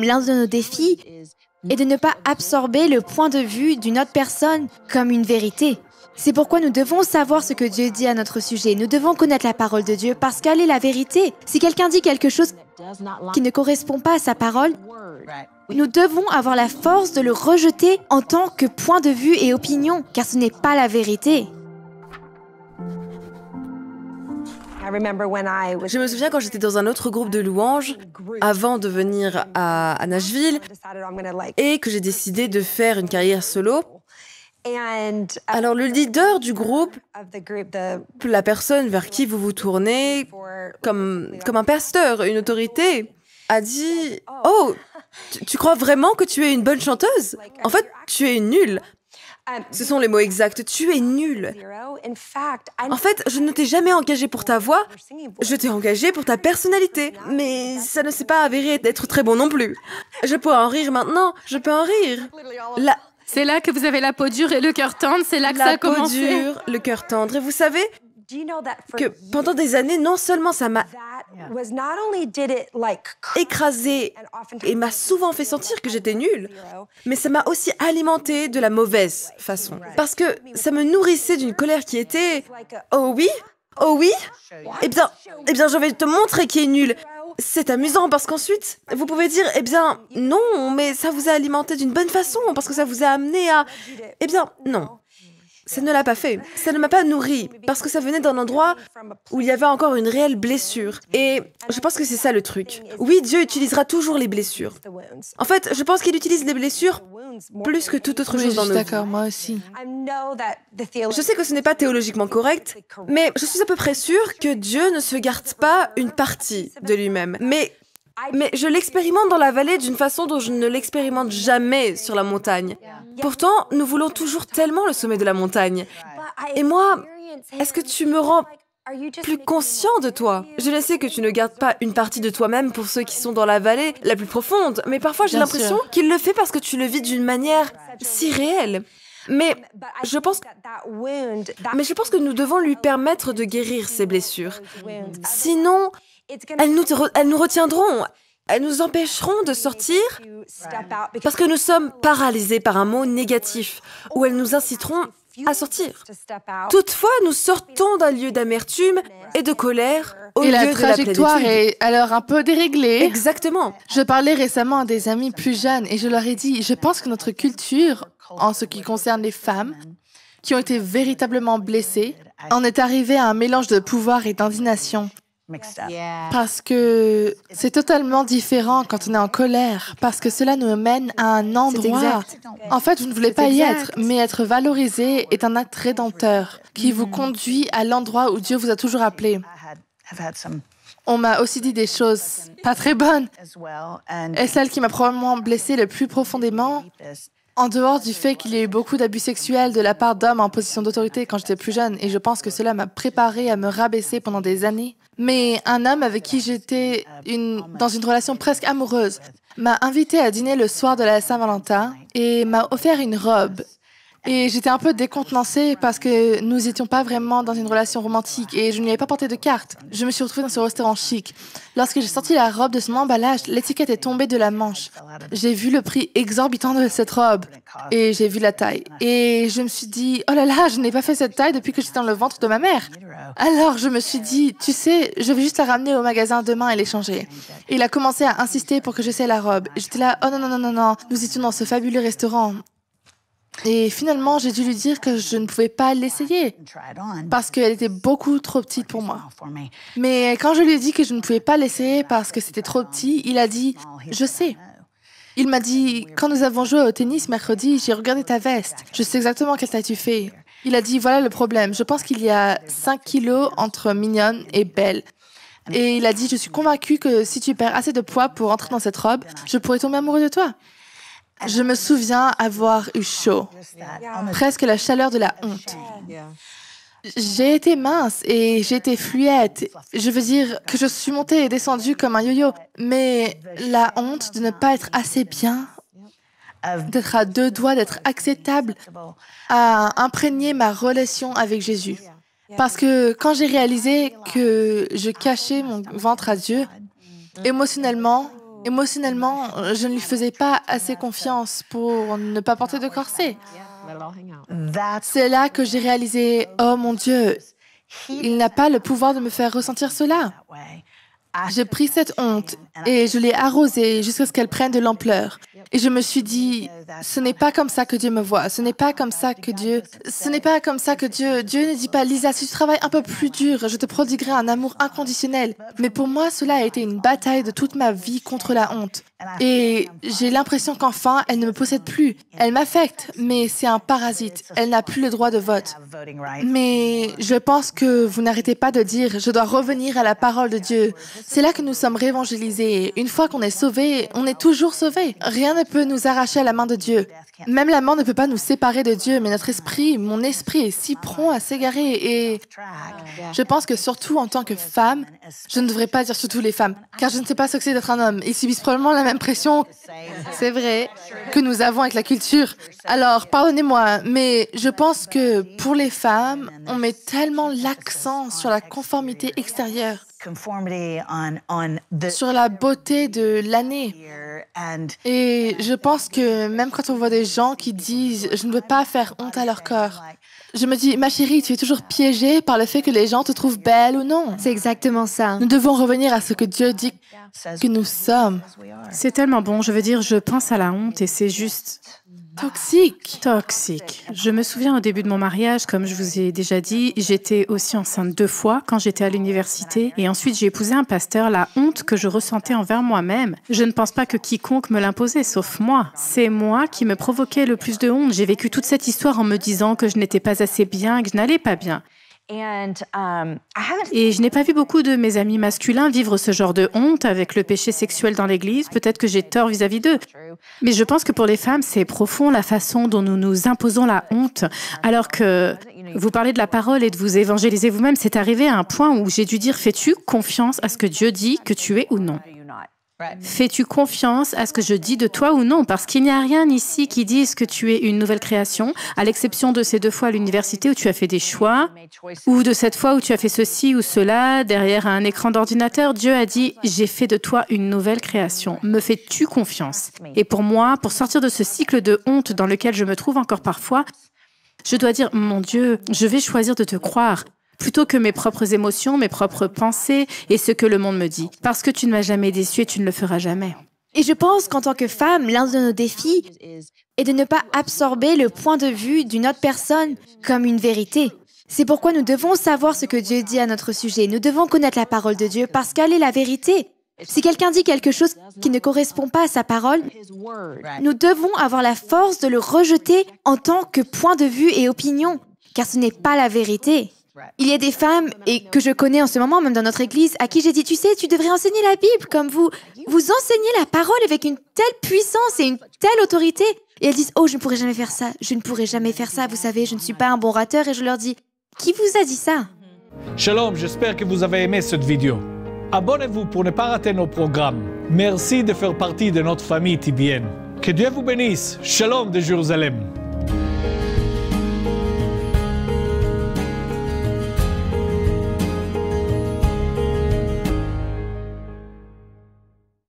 l'un de nos défis est de ne pas absorber le point de vue d'une autre personne comme une vérité. C'est pourquoi nous devons savoir ce que Dieu dit à notre sujet. Nous devons connaître la parole de Dieu parce qu'elle est la vérité. Si quelqu'un dit quelque chose qui ne correspond pas à sa parole, nous devons avoir la force de le rejeter en tant que point de vue et opinion, car ce n'est pas la vérité. Je me souviens quand j'étais dans un autre groupe de louanges, avant de venir à Nashville, et que j'ai décidé de faire une carrière solo. Alors le leader du groupe, la personne vers qui vous vous tournez, comme un pasteur, une autorité, a dit « Oh, tu crois vraiment que tu es une bonne chanteuse? En fait, tu es nulle. » Ce sont les mots exacts. Tu es nulle. En fait, je ne t'ai jamais engagé pour ta voix, je t'ai engagé pour ta personnalité. Mais ça ne s'est pas avéré d'être très bon non plus. Je peux en rire maintenant, je peux en rire. C'est là que vous avez la peau dure et le cœur tendre, c'est là que ça a commencé. La peau dure, le cœur tendre. Et vous savez que pendant des années, non seulement ça m'a écrasée et m'a souvent fait sentir que j'étais nulle, mais ça m'a aussi alimentée de la mauvaise façon. Parce que ça me nourrissait d'une colère qui était « Oh oui? Oh oui? Eh bien, je vais te montrer qui est nul. » C'est amusant parce qu'ensuite, vous pouvez dire « Eh bien, non, mais ça vous a alimenté d'une bonne façon parce que ça vous a amené à... » Eh bien, non. Ça ne l'a pas fait. Ça ne m'a pas nourri parce que ça venait d'un endroit où il y avait encore une réelle blessure. Et je pense que c'est ça le truc. Oui, Dieu utilisera toujours les blessures. En fait, je pense qu'il utilise les blessures plus que toute autre chose dans nos vies. D'accord, moi aussi. Je sais que ce n'est pas théologiquement correct, mais je suis à peu près sûre que Dieu ne se garde pas une partie de lui-même. Mais je l'expérimente dans la vallée d'une façon dont je ne l'expérimente jamais sur la montagne. Pourtant, nous voulons toujours tellement le sommet de la montagne. Et moi, est-ce que tu me rends plus conscient de toi? Je ne sais que tu ne gardes pas une partie de toi-même pour ceux qui sont dans la vallée la plus profonde, mais parfois j'ai l'impression qu'il le fait parce que tu le vis d'une manière si réelle. Mais je pense que nous devons lui permettre de guérir ses blessures. Sinon, elles nous retiendront. Elles nous empêcheront de sortir parce que nous sommes paralysés par un mot négatif ou elles nous inciteront à sortir. Toutefois, nous sortons d'un lieu d'amertume et de colère au lieu de la plénitude. Et la trajectoire est alors un peu déréglée. Exactement. Je parlais récemment à des amis plus jeunes et je leur ai dit, je pense que notre culture, en ce qui concerne les femmes, qui ont été véritablement blessées, en est arrivé à un mélange de pouvoir et d'indignation. Parce que c'est totalement différent quand on est en colère, parce que cela nous mène à un endroit. En fait, vous ne voulez pas y être, mais être valorisé est un acte rédempteur qui vous conduit à l'endroit où Dieu vous a toujours appelé. On m'a aussi dit des choses pas très bonnes. Et celle qui m'a probablement blessée le plus profondément, en dehors du fait qu'il y a eu beaucoup d'abus sexuels de la part d'hommes en position d'autorité quand j'étais plus jeune, et je pense que cela m'a préparée à me rabaisser pendant des années. Mais un homme avec qui j'étais dans une relation presque amoureuse m'a invité à dîner le soir de la Saint-Valentin et m'a offert une robe. Et j'étais un peu décontenancée parce que nous n'étions pas vraiment dans une relation romantique et je ne lui avais pas porté de carte. Je me suis retrouvée dans ce restaurant chic. Lorsque j'ai sorti la robe de son emballage, l'étiquette est tombée de la manche. J'ai vu le prix exorbitant de cette robe et j'ai vu la taille. Et je me suis dit, oh là là, je n'ai pas fait cette taille depuis que j'étais dans le ventre de ma mère. Alors je me suis dit, tu sais, je vais juste la ramener au magasin demain et l'échanger. Et il a commencé à insister pour que j'essaie la robe. J'étais là, oh non, non, non, non, non, nous étions dans ce fabuleux restaurant. Et finalement, j'ai dû lui dire que je ne pouvais pas l'essayer parce qu'elle était beaucoup trop petite pour moi. Mais quand je lui ai dit que je ne pouvais pas l'essayer parce que c'était trop petit, il a dit « Je sais ». Il m'a dit « Quand nous avons joué au tennis mercredi, j'ai regardé ta veste. Je sais exactement quelle taille tu fais. » Il a dit « Voilà le problème. Je pense qu'il y a 5 kilos entre mignonne et belle. » Et il a dit « Je suis convaincue que si tu perds assez de poids pour entrer dans cette robe, je pourrais tomber amoureux de toi. » Je me souviens avoir eu chaud, presque la chaleur de la honte. J'ai été mince et j'ai été fluette. Je veux dire que je suis montée et descendue comme un yo-yo. Mais la honte de ne pas être assez bien, d'être à 2 doigts, d'être acceptable, a imprégné ma relation avec Jésus. Parce que quand j'ai réalisé que je cachais mon ventre à Dieu, émotionnellement, Émotionnellement, je ne lui faisais pas assez confiance pour ne pas porter de corset. C'est là que j'ai réalisé, oh mon Dieu, il n'a pas le pouvoir de me faire ressentir cela. J'ai pris cette honte et je l'ai arrosée jusqu'à ce qu'elle prenne de l'ampleur. Et je me suis dit, ce n'est pas comme ça que Dieu me voit, ce n'est pas comme ça que Dieu Dieu ne dit pas, Lisa, si tu travailles un peu plus dur, je te prodiguerai un amour inconditionnel. Mais pour moi, cela a été une bataille de toute ma vie contre la honte. Et j'ai l'impression qu'enfin, elle ne me possède plus. Elle m'affecte, mais c'est un parasite. Elle n'a plus le droit de vote. Mais je pense que vous n'arrêtez pas de dire, je dois revenir à la parole de Dieu. C'est là que nous sommes réévangélisés. Une fois qu'on est sauvé, on est toujours sauvé. Rien ne peut nous arracher à la main de Dieu. Même la mort ne peut pas nous séparer de Dieu, mais notre esprit, mon esprit est si prompt à s'égarer. Et je pense que surtout en tant que femme, je ne devrais pas dire surtout les femmes, car je ne sais pas ce que c'est d'être un homme. Ils subissent probablement la même pression, c'est vrai, que nous avons avec la culture. Alors, pardonnez-moi, mais je pense que pour les femmes, on met tellement l'accent sur la conformité extérieure, sur la beauté de l'année. Et je pense que même quand on voit des gens qui disent « je ne veux pas faire honte à leur corps », je me dis « ma chérie, tu es toujours piégée par le fait que les gens te trouvent belle ou non. » C'est exactement ça. Nous devons revenir à ce que Dieu dit que nous sommes. C'est tellement bon, je veux dire, je pense à la honte et c'est juste... Toxique. Je me souviens au début de mon mariage, comme je vous ai déjà dit, j'étais aussi enceinte 2 fois quand j'étais à l'université et ensuite j'ai épousé un pasteur. La honte que je ressentais envers moi-même, je ne pense pas que quiconque me l'imposait, sauf moi. C'est moi qui me provoquais le plus de honte. J'ai vécu toute cette histoire en me disant que je n'étais pas assez bien, que je n'allais pas bien. Et je n'ai pas vu beaucoup de mes amis masculins vivre ce genre de honte avec le péché sexuel dans l'Église. Peut-être que j'ai tort vis-à-vis d'eux. Mais je pense que pour les femmes, c'est profond la façon dont nous nous imposons la honte. Alors que vous parlez de la parole et de vous évangéliser vous-même, c'est arrivé à un point où j'ai dû dire, fais-tu confiance à ce que Dieu dit que tu es ou non ? Fais-tu confiance à ce que je dis de toi ou non? Parce qu'il n'y a rien ici qui dise que tu es une nouvelle création, à l'exception de ces 2 fois à l'université où tu as fait des choix, ou de cette fois où tu as fait ceci ou cela derrière un écran d'ordinateur. Dieu a dit, j'ai fait de toi une nouvelle création. Me fais-tu confiance? Et pour moi, pour sortir de ce cycle de honte dans lequel je me trouve encore parfois, je dois dire, mon Dieu, je vais choisir de te croire, plutôt que mes propres émotions, mes propres pensées et ce que le monde me dit. Parce que tu ne m'as jamais déçu et tu ne le feras jamais. Et je pense qu'en tant que femme, l'un de nos défis est de ne pas absorber le point de vue d'une autre personne comme une vérité. C'est pourquoi nous devons savoir ce que Dieu dit à notre sujet. Nous devons connaître la parole de Dieu parce qu'elle est la vérité. Si quelqu'un dit quelque chose qui ne correspond pas à sa parole, nous devons avoir la force de le rejeter en tant que point de vue et opinion, car ce n'est pas la vérité. Il y a des femmes, et que je connais en ce moment, même dans notre église, à qui j'ai dit, tu sais, tu devrais enseigner la Bible comme vous enseignez la parole avec une telle puissance et une telle autorité. Et elles disent, oh, je ne pourrais jamais faire ça, vous savez, je ne suis pas un bon orateur. Et je leur dis, qui vous a dit ça? Shalom, j'espère que vous avez aimé cette vidéo. Abonnez-vous pour ne pas rater nos programmes. Merci de faire partie de notre famille TBN. Que Dieu vous bénisse. Shalom de Jérusalem.